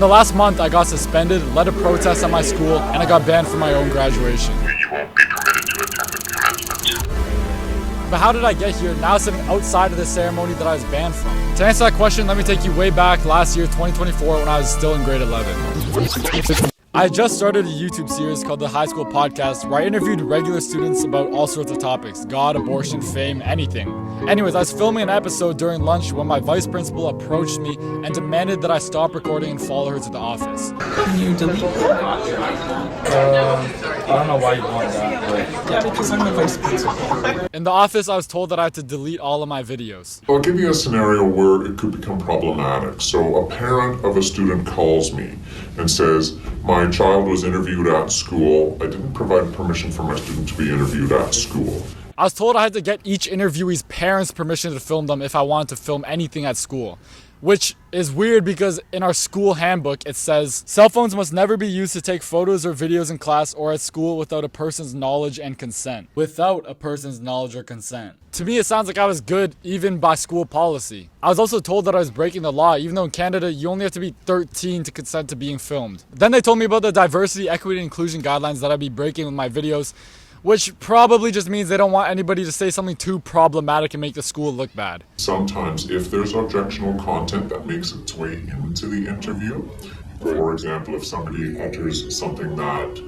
the last month, I got suspended, led a protest at my school, and I got banned from my own graduation. You won't be permitted to attend the commencement. But how did I get here now sitting outside of the ceremony that I was banned from? To answer that question, let me take you way back last year, 2024, when I was still in grade 11. I had just started a YouTube series called The High School Podcast where I interviewed regular students about all sorts of topics: God, abortion, fame, anything. Anyways, I was filming an episode during lunch when my vice principal approached me and demanded that I stop recording and follow her to the office. Can you delete that? I don't know why you want that, but... Yeah, because I'm the vice principal. In the office, I was told that I had to delete all of my videos. I'll give you a scenario where it could become problematic. So a parent of a student calls me and says, my child was interviewed at school. I didn't provide permission for my student to be interviewed at school. I was told I had to get each interviewee's parents' permission to film them if I wanted to film anything at school. Which is weird because in our school handbook it says, cell phones must never be used to take photos or videos in class or at school without a person's knowledge and consent. Without a person's knowledge or consent. To me, it sounds like I was good even by school policy. I was also told that I was breaking the law, even though in Canada you only have to be 13 to consent to being filmed. Then they told me about the diversity, equity, and inclusion guidelines that I'd be breaking with my videos, which probably just means they don't want anybody to say something too problematic and make the school look bad. Sometimes if there's objectionable content that makes its way into the interview, for example, if somebody enters something that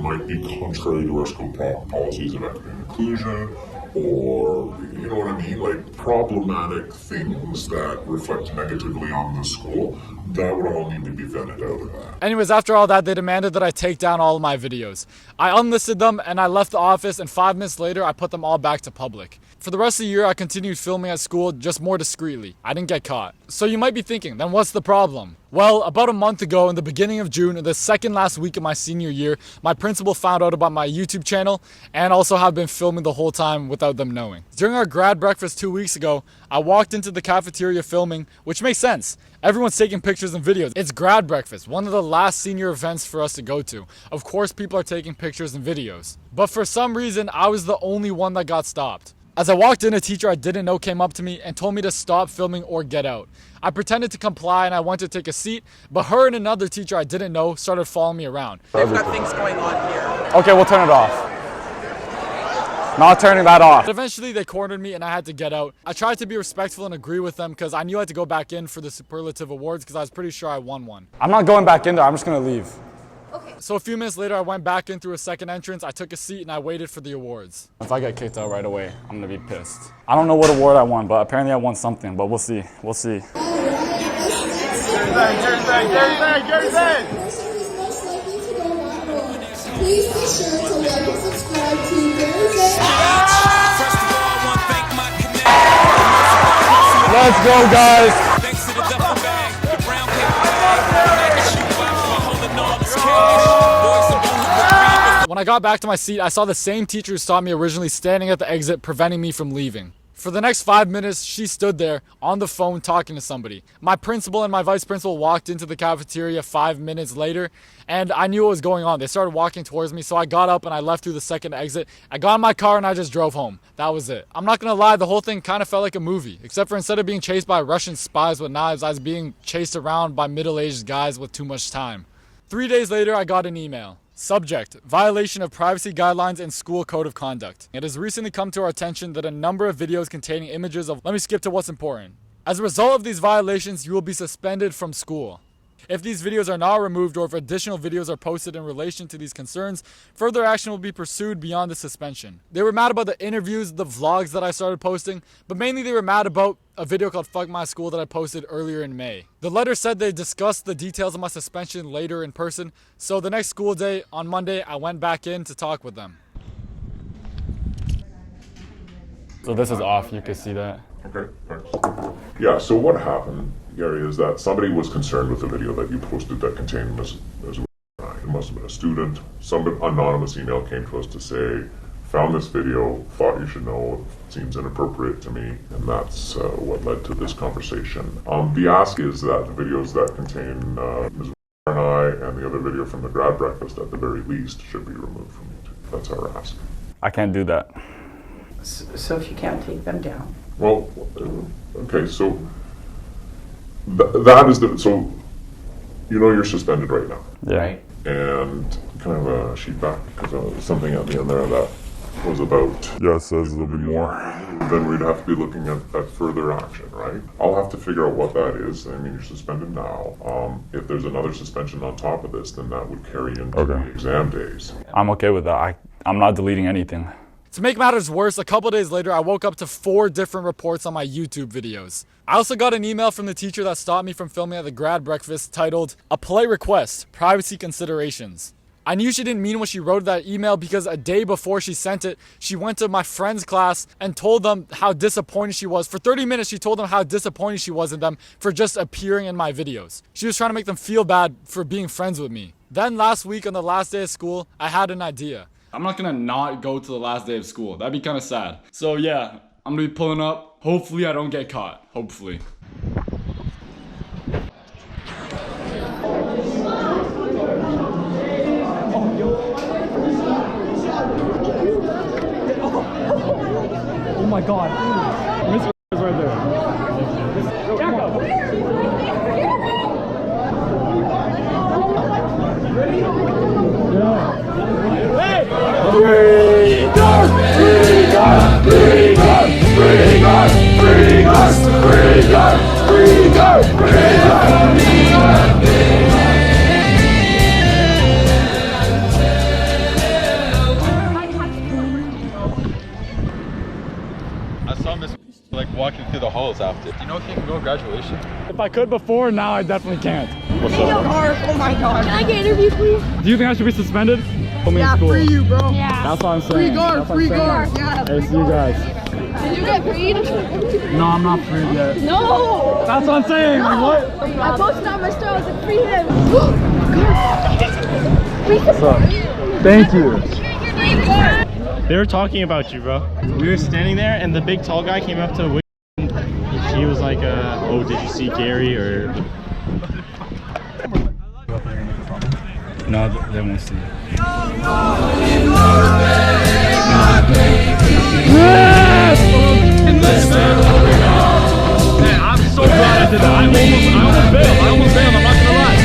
might be contrary to our school policies of equity and inclusion, or, you know what I mean, like problematic things that reflect negatively on the school, that would all need to be vetted out of that. Anyways, after all that, they demanded that I take down all of my videos. I unlisted them and I left the office, and 5 minutes later, I put them all back to public. For the rest of the year, I continued filming at school, just more discreetly. I didn't get caught. So you might be thinking, then what's the problem? Well, about a month ago, in the beginning of June, the second last week of my senior year, my principal found out about my YouTube channel and also have been filming the whole time without them knowing. During our grad breakfast 2 weeks ago, I walked into the cafeteria filming, which makes sense. Everyone's taking pictures and videos. It's grad breakfast, one of the last senior events for us to go to. Of course, people are taking pictures and videos. But for some reason, I was the only one that got stopped. As I walked in, a teacher I didn't know came up to me and told me to stop filming or get out. I pretended to comply and I went to take a seat, but her and another teacher I didn't know started following me around. They've got things going on here. Okay, we'll turn it off. Not turning that off. But eventually they cornered me and I had to get out. I tried to be respectful and agree with them because I knew I had to go back in for the superlative awards because I was pretty sure I won one. I'm not going back in there, I'm just gonna leave. Okay. So a few minutes later, I went back in through a second entrance, I took a seat and I waited for the awards. If I get kicked out right away, I'm gonna be pissed. I don't know what award I won, but apparently I won something, but we'll see, we'll see. Please be sure to like and subscribe to Let's go, guys. When I got back to my seat, I saw the same teacher who stopped me originally standing at the exit, preventing me from leaving. For the next 5 minutes, she stood there on the phone talking to somebody. My principal and my vice principal walked into the cafeteria 5 minutes later, and I knew what was going on. They started walking towards me, so I got up and I left through the second exit. I got in my car and I just drove home. That was it. I'm not gonna lie, the whole thing kind of felt like a movie, except for instead of being chased by Russian spies with knives, I was being chased around by middle-aged guys with too much time. 3 days later, I got an email. Subject: violation of privacy guidelines and school code of conduct. It has recently come to our attention that a number of videos containing images of... Let me skip to what's important. As a result of these violations, you will be suspended from school. If these videos are not removed or if additional videos are posted in relation to these concerns, further action will be pursued beyond the suspension. They were mad about the interviews, the vlogs that I started posting, but mainly they were mad about a video called Fuck My School that I posted earlier in May. The letter said they discussed the details of my suspension later in person, so the next school day, on Monday, I went back in to talk with them. So this is off, you can see that. Okay, thanks. Yeah, so what happened, Gary, is that somebody was concerned with the video that you posted that contained this. It must have been a student. Some anonymous email came to us to say, found this video, thought you should know, it seems inappropriate to me, and that's what led to this conversation. The ask is that the videos that contain Ms. and I and the other video from the grad breakfast at the very least should be removed from YouTube. That's our ask. I can't do that. So if you can't take them down? Well, okay, so that is the, so you know you're suspended right now. Yeah. Right. And can I have a sheet back? Because there was something at the end there that was about... Yeah, it says there'll be more. Then we'd have to be looking at further action, right? I'll have to figure out what that is. I mean, you're suspended now. If there's another suspension on top of this, then that would carry into the exam days. I'm okay with that. I'm not deleting anything. To make matters worse, a couple days later, I woke up to 4 different reports on my YouTube videos. I also got an email from the teacher that stopped me from filming at the grad breakfast titled, "A Polite Request, Privacy Considerations." I knew she didn't mean what she wrote in that email because a day before she sent it, she went to my friend's class and told them how disappointed she was. For 30 minutes, she told them how disappointed she was in them for just appearing in my videos. She was trying to make them feel bad for being friends with me. Then last week on the last day of school, I had an idea. I'm not gonna not go to the last day of school. That'd be kind of sad. So yeah, I'm gonna be pulling up. Hopefully I don't get caught. Hopefully. Oh my god. Mr. is right there. Back up. I saw Miss like walking through the halls after. Do you know if you can go to graduation? If I could before, now I definitely can't. What's up? Oh my god. Can I get an interview, please? Do you think I should be suspended? Put me in school. Free you, bro. Yeah. That's what I'm saying. Free guard. Yeah. Hey, see you guys. Did you get freed? No, I'm not free yet. No. That's what I'm saying. Like, what? I posted on my story. I was like, free him. What's up? Thank you. They were talking about you, bro. We were standing there, and the big tall guy came up to Wick. He was like, "Oh, did you see Gary?" Or No, they won't see it. Man, I'm so glad I did that. I almost bailed. I'm not gonna lie.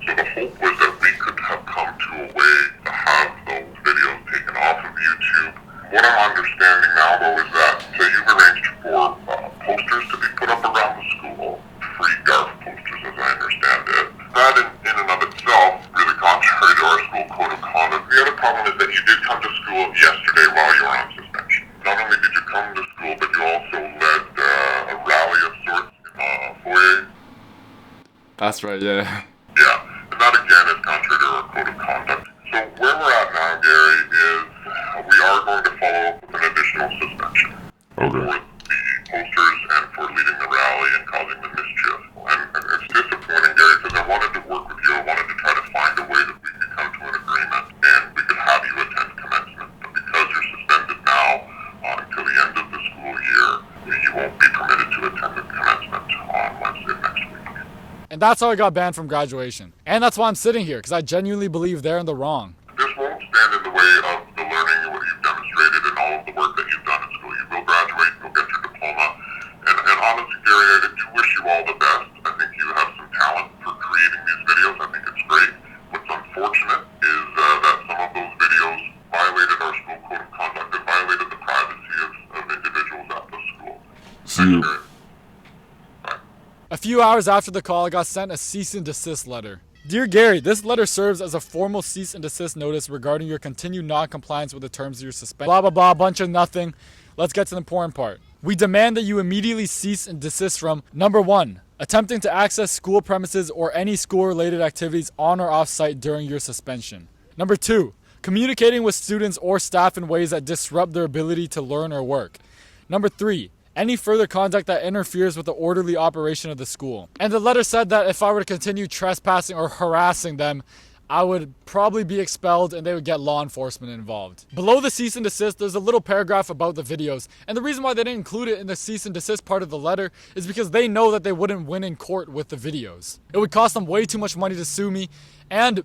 So the hope was that we could have come to a way to have those videos taken off of YouTube. What I'm understanding now, though, is that you've arranged for posters to be put up around the school, free garf posters, as I understand it. That, in and of itself, really contrary to our school code of conduct. The other problem is that you did come to school yesterday while you were on suspension. Not only did you come to school, but you also led a rally of sorts in a foyer. That's right, yeah. Yeah, and that again is contrary to our code of conduct. So where we're at now, Gary, is we are going to follow up with an additional suspension for the posters and for leading the rally and causing the mischief. And it's disappointing, Gary, because I wanted to work with you. I wanted to try to find a way that we could come to an agreement and we could have you attend commencement. But because you're suspended now until the end of the school year, you won't be permitted to attend the commencement on Wednesday next week. And that's how I got banned from graduation. And that's why I'm sitting here, because I genuinely believe they're in the wrong. This won't stand in the way of the learning and what you've demonstrated and all of the work that you've done in school. You will graduate, you'll get your diploma. And honestly, Gary, I do wish you all the best. I think you have some talent for creating these videos. I think it's great. What's unfortunate is that some of those videos violated our school code of conduct and violated the privacy of individuals at the school. See you. A few hours after the call, I got sent a cease and desist letter. Dear Gary, this letter serves as a formal cease and desist notice regarding your continued non-compliance with the terms of your suspension. Blah, blah, blah, bunch of nothing. Let's get to the important part. We demand that you immediately cease and desist from, number 1, attempting to access school premises or any school-related activities on or off-site during your suspension. Number 2, communicating with students or staff in ways that disrupt their ability to learn or work. Number 3, any further conduct that interferes with the orderly operation of the school. And the letter said that if I were to continue trespassing or harassing them, I would probably be expelled and they would get law enforcement involved. Below the cease and desist, there's a little paragraph about the videos. And the reason why they didn't include it in the cease and desist part of the letter is because they know that they wouldn't win in court with the videos. It would cost them way too much money to sue me, and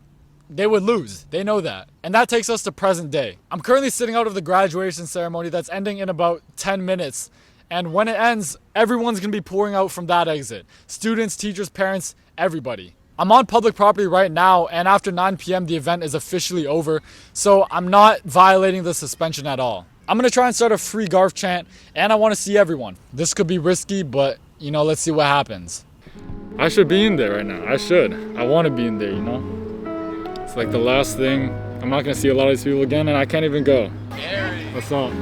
they would lose. They know that. And that takes us to present day. I'm currently sitting out of the graduation ceremony that's ending in about 10 minutes. And when it ends, everyone's gonna be pouring out from that exit. Students, teachers, parents, everybody. I'm on public property right now, and after 9 p.m. the event is officially over, so I'm not violating the suspension at all. I'm gonna try and start a free garf chant, and I wanna see everyone. This could be risky, but you know, let's see what happens. I should be in there right now. I should. I wanna be in there, you know? It's like the last thing. I'm not gonna see a lot of these people again, and I can't even go. Gary, What's up?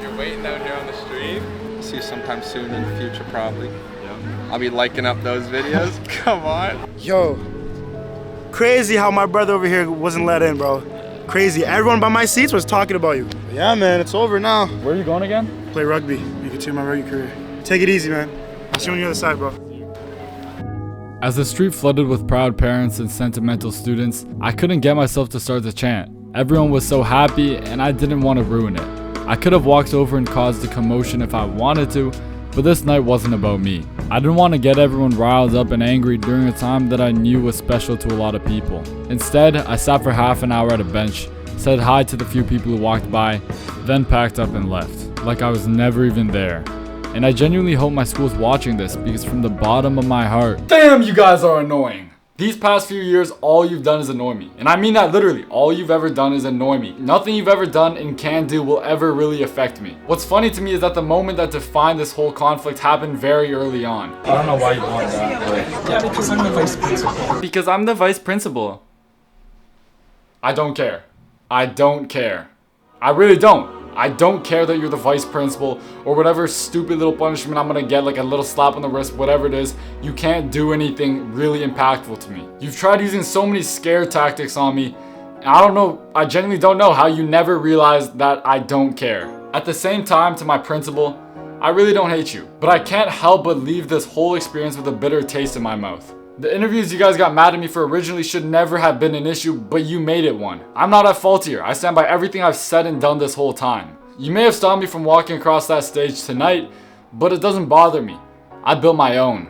you're waiting out here on the street. See you sometime soon in the future, probably. I'll be liking up those videos. Come on. Yo, crazy how my brother over here wasn't let in, bro. Crazy. Everyone by my seats was talking about you. Yeah, man, it's over now. Where are you going again? Play rugby. You continue my rugby career. Take it easy, man. I'll see you on the other side, bro. As the street flooded with proud parents and sentimental students, I couldn't get myself to start the chant. Everyone was so happy, and I didn't want to ruin it. I could have walked over and caused a commotion if I wanted to, but this night wasn't about me. I didn't want to get everyone riled up and angry during a time that I knew was special to a lot of people. Instead, I sat for half an hour at a bench, said hi to the few people who walked by, then packed up and left, like I was never even there. And I genuinely hope my school's watching this, because from the bottom of my heart, damn, you guys are annoying. These past few years, all you've done is annoy me. And I mean that literally. All you've ever done is annoy me. Nothing you've ever done and can do will ever really affect me. What's funny to me is that the moment that defined this whole conflict happened very early on. I don't know why you want that. Yeah, because I'm the vice principal. Because I'm the vice principal. I don't care. I don't care. I really don't. I don't care that you're the vice principal or whatever stupid little punishment I'm gonna get, like a little slap on the wrist, whatever it is. You can't do anything really impactful to me. You've tried using so many scare tactics on me, and I don't know, I genuinely don't know how you never realized that I don't care. At the same time, to my principal, I really don't hate you, but I can't help but leave this whole experience with a bitter taste in my mouth. The interviews you guys got mad at me for originally should never have been an issue, but you made it one. I'm not at fault here. I stand by everything I've said and done this whole time. You may have stopped me from walking across that stage tonight, but it doesn't bother me. I built my own.